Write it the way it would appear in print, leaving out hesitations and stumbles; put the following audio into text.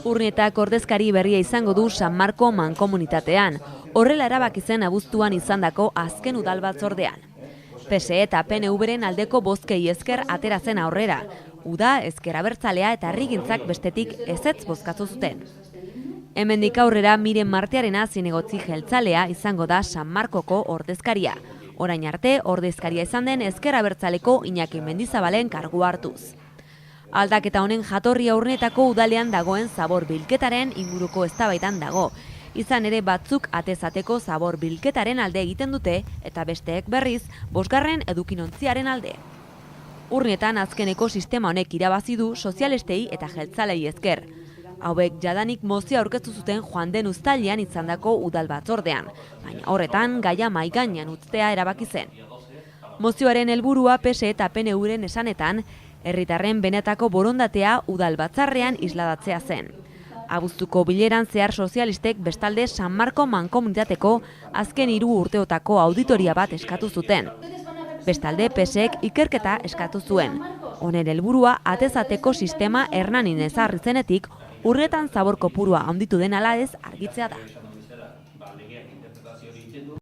Urnietak ordezkari berria izango du San Marko mankomunitatean, horrela erabaki zen abuztuan izandako azken udalbatzordean. PSE eta PNV-ren aldeko bozkei esker atera zen aurrera, uda, ezker abertzalea eta herrigintzak bestetik ezetz bozkatu zuten. Hemendik aurrera Miren Martearena zinegotzi jeltzalea izango da San Markoko ordezkaria. Orain arte, ordezkaria izan den ezker abertzaleko Iñaki Mendizabalen kargua hartuz. Aldaketa honen jatorria Urnietako udalean dagoen zabor bilketaren inguruko eztabaidan dago. Izan ere batzuk atezateko zabor bilketaren alde egiten dute eta besteek berriz bosgarren edukinontziaren alde. Urnietan azkeneko sistema honek irabazi du sozialistei eta jeltzalei esker. Hauek jadanik mozioa aurkeztu zuten joan den uztailean izandako udal batzordean, baina horretan gaia mahai gainean uztea erabaki zen. Mozioaren helburua PSE eta PNV-ren esanetan, herritarren benetako borondatea udal batzarrean isladatzea zen. Abuztuko bileran zehar sozialistek bestalde San Marko mankomunitateko azken 3 urteotako auditoria bat eskatu zuten. Bestalde PSEk ikerketa eskatu zuen. Honen helburua atezateko sistema Hernanin ezarri zenetik Urnietan zabor kopurua handitu den ala ez argitzea da.